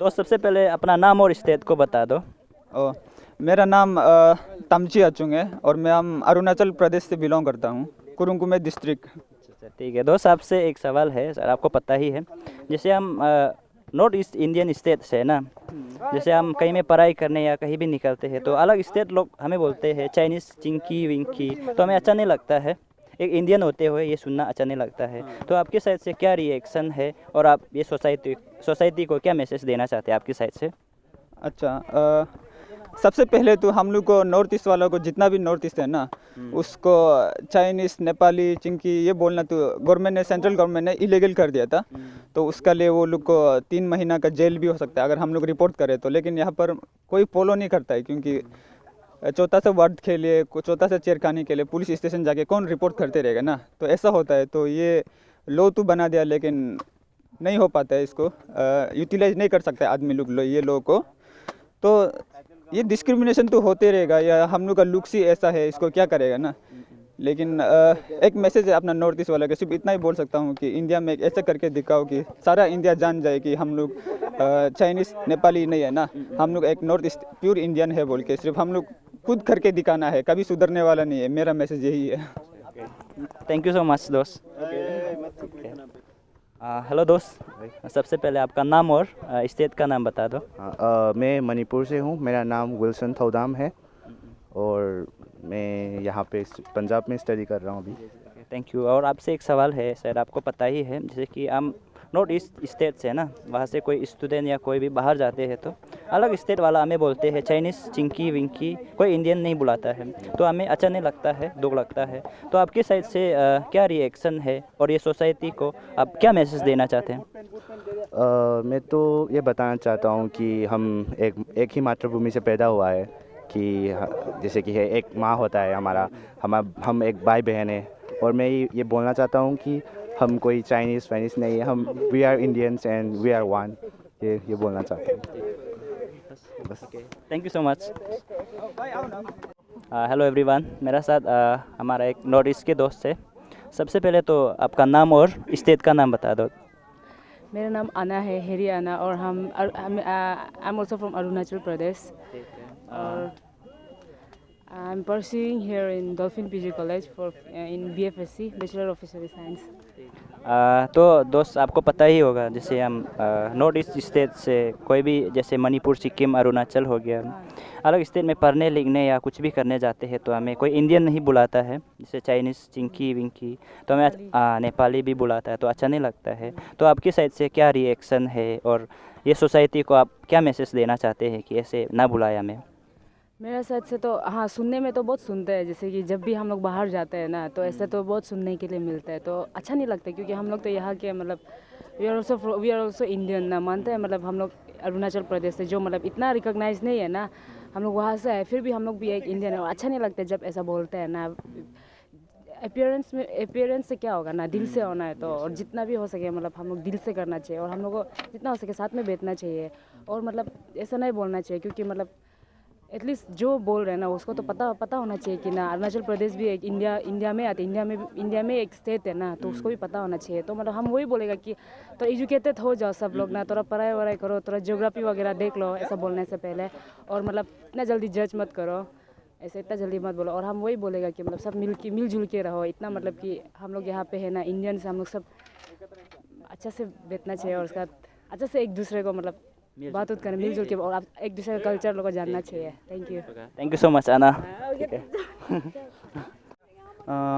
दोस्त सबसे पहले अपना नाम और स्टेट को बता दो। ओ, मेरा नाम तमची अचुंग है और मैं हम अरुणाचल प्रदेश से बिलोंग करता हूँ, कुरुंकुमे डिस्ट्रिक्ट। अच्छा ठीक है दोस्त, आपसे एक सवाल है सर, आपको पता ही है जैसे हम नॉर्थ ईस्ट इंडियन स्टेट से है ना, जैसे हम कहीं में पढ़ाई करने या कहीं भी निकलते हैं तो अलग स्टेट लोग हमें बोलते हैं चाइनीज़ चिंकी विंकी, तो हमें अच्छा नहीं लगता है। एक इंडियन होते हुए ये सुनना अच्छा नहीं लगता है। तो आपकी साइड से क्या रिएक्शन है और आप ये सोसाइटी को क्या मैसेज देना चाहते हैं आपकी साइड से? अच्छा, सबसे पहले तो हम लोग को नॉर्थ ईस्ट वालों को, जितना भी नॉर्थ ईस्ट है ना, उसको चाइनीज़ नेपाली चिंकी ये बोलना तो गवर्नमेंट ने, सेंट्रल गवर्नमेंट ने इलीगल कर दिया था। तो उसका लिए वो लोग को 3 महीना का जेल भी हो सकता है अगर हम लोग रिपोर्ट करें तो। लेकिन यहाँ पर कोई फॉलो नहीं करता है, क्योंकि चौथा से वर्ड के लिए, चौथा से चेरखानी के लिए पुलिस स्टेशन जाके कौन रिपोर्ट करते रहेगा ना। तो ऐसा होता है। तो ये लो तो बना दिया, लेकिन नहीं हो पाता है, इसको यूटिलाइज नहीं कर सकते आदमी लोग ये लोगों को। तो ये डिस्क्रिमिनेशन तो होते रहेगा, या हम लोग का लुक्स ही ऐसा है, इसको क्या करेगा ना। लेकिन एक मैसेज है अपना नॉर्थ ईस्ट वाला का, सिर्फ इतना ही बोल सकता हूँ कि इंडिया में एक ऐसा करके दिखाओ कि सारा इंडिया जान जाए कि हम लोग चाइनीज़ नेपाली नहीं है ना, हम लोग एक नॉर्थ ईस्ट प्योर इंडियन है बोल के सिर्फ हम लोग खुद करके दिखाना है, कभी सुधरने वाला नहीं है। मेरा मैसेज यही है। थैंक यू सो मच दोस्त। हेलो दोस्त, सबसे पहले आपका नाम और स्टेट का नाम बता दो। मैं मणिपुर से हूँ, मेरा नाम विल्सन थौदाम है और मैं यहाँ पे पंजाब में स्टडी कर रहा हूँ अभी। Thank you. और आपसे एक सवाल है सर, आपको पता ही है जैसे कि हम नॉर्थ ईस्ट स्टेट से ना, वहाँ से कोई स्टूडेंट या कोई भी बाहर जाते हैं तो अलग स्टेट वाला हमें बोलते हैं चाइनीज़ चिंकी विंकी, कोई इंडियन नहीं बुलाता है, तो हमें अच्छा नहीं लगता है, दुख लगता है। तो आपकी साइड से क्या रिएक्शन है और ये सोसाइटी को आप क्या मैसेज देना चाहते हैं? मैं तो ये बताना चाहता हूँ कि हम एक ही मातृभूमि से पैदा हुआ है, कि जैसे कि एक माँ होता है हमारा, हम एक भाई बहन है। और मैं ये बोलना चाहता हूँ कि हम कोई चाइनीज़ वाइनीज़ नहीं है, हम we are Indians and we are one, ये बोलना चाहता हूँ बस। Thank you so much. Hello everyone, मेरा साथ हमारा एक नॉर्थ ईस्ट के दोस्त है। सबसे पहले तो आपका नाम और स्टेट का नाम बता दो। मेरा नाम आना है, हेरी आना, और I am also from Arunachal Pradesh और I am pursuing here in Dolphin PG college for in BFSC bachelor of fishery science. तो दोस्त आपको पता ही होगा जैसे हम नॉर्थ ईस्ट स्टेट से कोई भी, जैसे मणिपुर, सिक्किम, अरुणाचल हो गया, अलग स्टेट में पढ़ने लिखने या कुछ भी करने जाते हैं तो हमें कोई इंडियन नहीं बुलाता है, जैसे चाइनीज़ चिंकी विंकी, तो हमें नेपाली भी बुलाता है, तो अच्छा नहीं लगता है। तो आपकी साइड से क्या रिएक्शन है और ये सोसाइटी को आप क्या मैसेज देना चाहते हैं कि ऐसे ना बुलाए हमें? मेरा साइड से तो हाँ, सुनने में तो बहुत सुनते हैं, जैसे कि जब भी हम लोग बाहर जाते हैं ना तो ऐसे तो बहुत सुनने के लिए मिलता है, तो अच्छा नहीं लगता, क्योंकि हम लोग तो यहाँ के मतलब वी आर ऑल्सो इंडियन ना, मानते हैं मतलब हम लोग अरुणाचल प्रदेश से, जो मतलब इतना रिकॉग्नाइज नहीं है ना, हम लोग वहाँ से है, फिर भी हम लोग भी एक इंडियन है, और अच्छा नहीं लगता जब ऐसा बोलते हैं ना। अपीयरेंस से क्या होगा ना, दिल से होना है तो, और जितना भी हो सके मतलब हम लोग दिल से करना चाहिए, और हम लोग को जितना हो सके साथ में बैठना चाहिए, और मतलब ऐसा नहीं बोलना चाहिए, क्योंकि मतलब एटलीस्ट जो बोल रहे हैं ना उसको तो पता होना चाहिए कि ना अरुणाचल प्रदेश भी एक इंडिया में आते, इंडिया में एक स्टेट है ना, तो उसको भी पता होना चाहिए। तो मतलब हम वही बोलेगा कि तो एजुकेटेड हो जाओ सब लोग ना, थोड़ा पढ़ाई वढ़ाई करो, थोड़ा ज्योग्राफी वगैरह देख लो, ऐसा बोलने से पहले, और मतलब इतना जल्दी जज मत करो, ऐसे इतना जल्दी मत बोलो। और हम वही बोलेगा कि मतलब सब मिलजुल के रहो, इतना मतलब कि हम लोग यहाँ पे है ना इंडियन से, हम लोग सब अच्छा से बैठना चाहिए, और उसके बाद अच्छा से एक दूसरे को मतलब बात करें मिलजुल के, और आप एक दूसरे का कल्चर लोगों को जानना चाहिए। थैंक यू सो मच आना। ठीक है।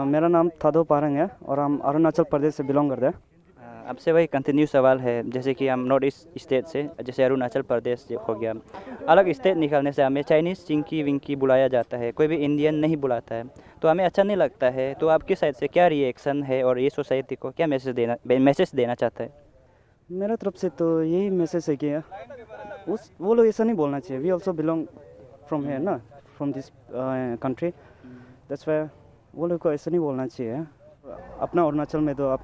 मेरा नाम थादो पारंग है और हम अरुणाचल प्रदेश से बिलोंग करते हैं। आपसे वही कंटिन्यू सवाल है, जैसे कि हम नॉर्थ ईस्ट स्टेट से, जैसे अरुणाचल प्रदेश हो गया, अलग स्टेट निकलने से हमें चाइनीज़ चिंकी विंकी बुलाया जाता है, कोई भी इंडियन नहीं बुलाता है, तो हमें अच्छा नहीं लगता है। तो आपकी साइड से क्या रिएक्शन है और ये सोसाइटी को क्या मैसेज देना चाहता है? मेरा तरफ से तो यही मैसेज है कि वो लोग ऐसा नहीं बोलना चाहिए, we also belong from here ना, from this country, that's why वो लोग को ऐसा नहीं बोलना चाहिए। अपना अरुणाचल में तो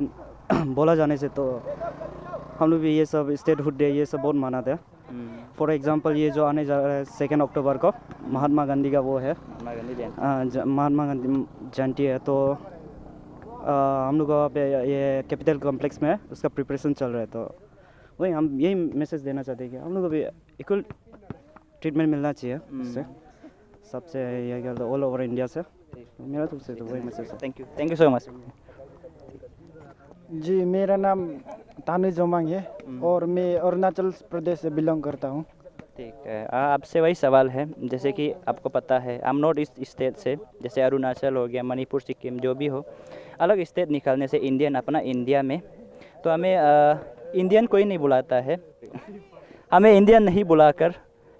बोला जाने से तो हम लोग भी ये सब स्टेटहुड डे ये सब बहुत मनाते हैं। फॉर एग्जांपल ये जो आने जा रहा है 2 अक्टूबर को, महात्मा गांधी का वो है, महात्मा गांधी जयंती है, तो हम लोग वहाँ पे ये कैपिटल कॉम्प्लेक्स में उसका प्रिपरेशन चल रहा है, तो वही हम यही मैसेज देना चाहते हैं कि हम लोग को भी इक्वल ट्रीटमेंट मिलना चाहिए उससे सबसे ये क्या ऑल ओवर इंडिया से मेरा तो उससे तो वही मैसेज है। Thank you so much. Ji मेरा नाम तानु जोमांग है और मैं अरुणाचल प्रदेश से बिलोंग करता हूँ। ठीक है, आपसे वही सवाल है, जैसे कि आपको पता है हम नॉर्थ ईस्ट स्टेट से, जैसे अरुणाचल हो गया, मणिपुर, सिक्किम, जो भी हो, अलग स्टेट निकालने से इंडियन अपना इंडिया में, तो हमें इंडियन कोई नहीं बुलाता है, हमें इंडियन नहीं बुलाकर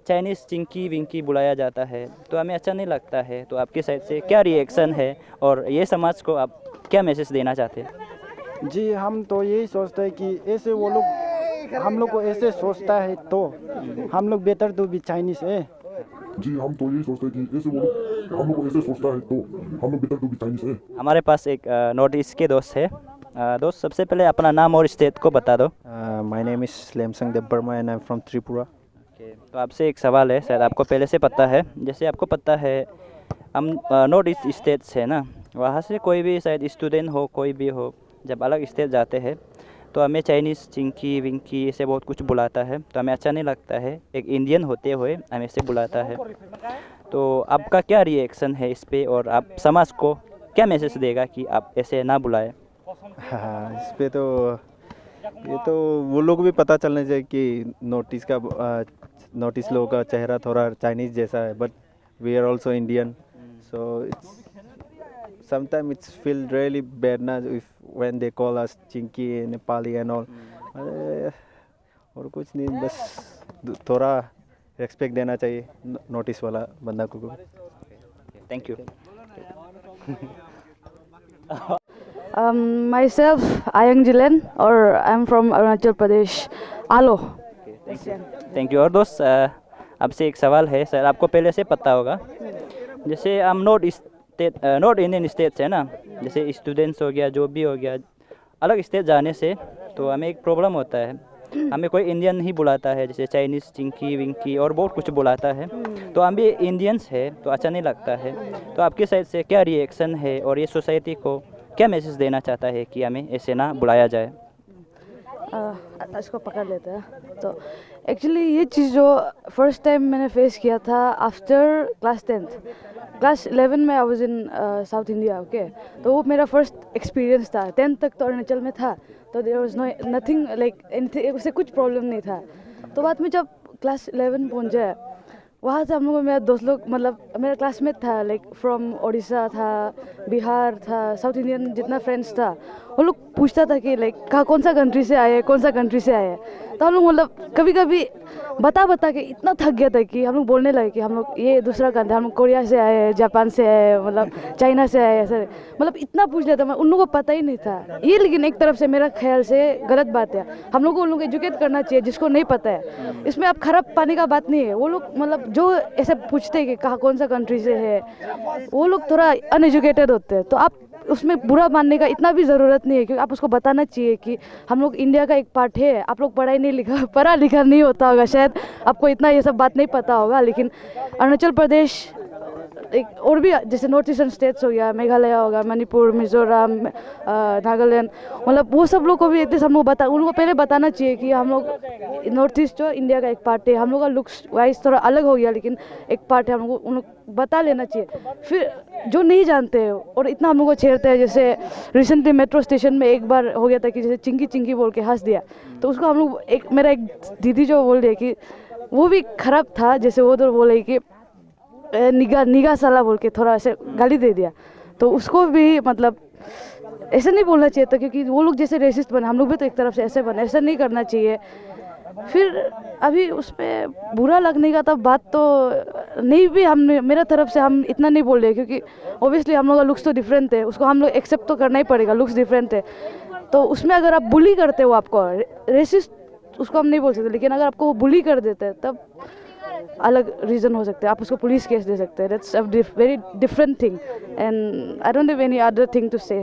चाइनीज़ चिंकी विंकी बुलाया जाता है, तो हमें अच्छा नहीं लगता है। तो आपकी साइड से क्या रिएक्शन है और ये समाज को आप क्या मैसेज देना चाहते हैं? जी हम तो यही सोचते हैं कि ऐसे वो लोग हम लोग को ऐसे सोचता है तो हम लोग बेटर तो भी चाइनीज़ है। जी हम तो यही सोचते हैं कि ऐसे वो लोग हम लोग को ऐसे सोचता है तो हम लोग बेटर तो भी चाइनीज़ है। हमारे पास एक नॉर्थ ईस्ट के दोस्त है। दोस्त, सबसे पहले अपना नाम और स्टेट को बता दो। My name is Lemsang Debbarma and I'm from Tripura. तो आपसे एक सवाल है, शायद आपको पहले से पता है, जैसे आपको पता है हम नॉर्थ ईस्ट स्टेट से ना, वहाँ से कोई भी शायद स्टूडेंट हो, कोई भी हो, जब अलग स्टेट जाते हैं तो हमें चाइनीज़ चिंकी विंकी ऐसे बहुत कुछ बुलाता है, तो हमें अच्छा नहीं लगता है। एक इंडियन होते हुए हमें ऐसे बुलाता है, तो आपका क्या रिएक्शन है इस पे और आप समाज को क्या मैसेज देगा कि आप ऐसे ना बुलाएं? हाँ, इस पे तो ये तो वो लोग भी पता चलना चाहिए कि नोटिस लोगों का चेहरा थोड़ा चाइनीज़ जैसा है, but we are also Indian, so it's sometime it's feel really bad ना if when they call us chinky Nepali and all. और कुछ नहीं, बस थोड़ा रेस्पेक्ट देना चाहिए नोटिस वाला बंदा को। Thank you. Myself, Ayang Jilen, or I'm from Arunachal Pradesh. Alo. Thank you. और दोस्त, आपसे एक सवाल है, सर आपको पहले से पता होगा, जैसे हम नॉर्थ इंडियन स्टेट है ना, जैसे स्टूडेंट्स हो गया, जो भी हो गया, अलग स्टेट जाने से तो हमें एक प्रॉब्लम होता है, हमें कोई इंडियन नहीं बुलाता है, जैसे चाइनीज़ चिंकी विंकी और बहुत कुछ बुलाता है, तो हम भी इंडियंस है तो अच्छा नहीं लगता है। तो आपकी साइड से क्या रिएक्शन है और ये सोसाइटी को क्या मैसेज देना चाहता है कि हमें ऐसे ना बुलाया जाए? इसको पकड़ लेते हैं। तो एक्चुअली ये चीज़ जो फर्स्ट टाइम मैंने फेस किया था आफ्टर क्लास 10th, क्लास 11 में I was in south India, okay. तो वो मेरा फर्स्ट एक्सपीरियंस था। 10th तक तो अरुणाचल में था, तो there was nothing like anything, उससे कुछ प्रॉब्लम नहीं था। तो बाद में जब क्लास 11 पहुँचा, वहाँ से हम लोग, मेरा दोस्त लोग, मतलब मेरा क्लासमेट था, लाइक फ्रॉम उड़ीसा था, बिहार था, साउथ इंडियन जितना फ्रेंड्स था, वो लोग पूछता था कि लाइक कौन सा कंट्री से आए, कौन सा कंट्री से आए। तो हम लोग मतलब कभी कभी बता के इतना थक गया था कि हम लोग बोलने लगे कि हम लोग ये दूसरा कंट्री, हम लोग कोरिया से आए, जापान से आए, मतलब चाइना से आए, ऐसे मतलब इतना पूछ लिया था। मैं उन लोगों को पता ही नहीं था ये, लेकिन एक तरफ से मेरा ख्याल से गलत बात है। हम लोग को उन लोग को एजुकेट करना चाहिए जिसको नहीं पता है। इसमें आप खराब पाने का बात नहीं है। वो लोग मतलब जो ऐसे पूछते हैं कि कहाँ कौन सा कंट्री से है, वो लोग थोड़ा अनएजुकेटेड होते हैं। तो आप उसमें बुरा मानने का इतना भी ज़रूरत नहीं है, क्योंकि आप उसको बताना चाहिए कि हम लोग इंडिया का एक पार्ट है। आप लोग पढ़ा लिखा नहीं होता होगा, शायद आपको इतना ये सब बात नहीं पता होगा, लेकिन अरुणाचल प्रदेश एक और भी जैसे नॉर्थ ईस्टर्न स्टेट्स हो गया, मेघालय हो गया, मणिपुर, मिजोरम, नागालैंड, मतलब वो सब लोग को भी एटलीस्ट हम लोग उनको पहले बताना चाहिए कि हम लोग नॉर्थ ईस्ट जो इंडिया का एक पार्ट है। हम लोग का लुक्स वाइज थोड़ा अलग हो गया, लेकिन एक पार्ट है, हम लोग उन बता लेना चाहिए। फिर जो नहीं जानते हैं और इतना हम लोग को छेड़ते हैं, जैसे रिसेंटली मेट्रो स्टेशन में एक बार हो गया था कि जैसे चिंकी चिंकी बोल के हंस दिया, तो उसको हम लोग मेरा एक दीदी जो बोल रही है कि वो भी खराब था, जैसे वो तो बोले कि निगाह साला बोल के थोड़ा ऐसे गाली दे दिया, तो उसको भी मतलब ऐसे नहीं बोलना चाहिए था, क्योंकि वो लोग जैसे रेसिस्ट बने, हम लोग भी तो एक तरफ से ऐसे बने, ऐसा नहीं करना चाहिए। फिर अभी उस पर बुरा लगने का तो बात तो नहीं, भी हमने मेरा तरफ से हम इतना नहीं बोल रहे, क्योंकि ओबियसली हम लोग का लुक्स तो डिफरेंट है, उसको हम लोग एक्सेप्ट तो करना ही पड़ेगा, लुक्स डिफरेंट है। तो उसमें अगर आप बुली करते हो, आपको रेसिस्ट उसको हम नहीं बोल सकते, लेकिन अगर आपको वो बुली कर देते हैं तब अलग रीज़न हो सकते हैं, आप उसको पुलिस केस दे सकते हैं। That's a very different thing and I don't have any other thing to say.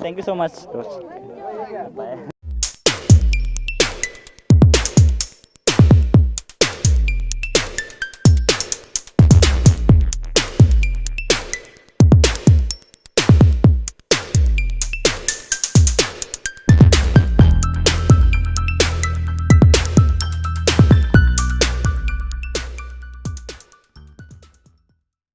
Thank you so much.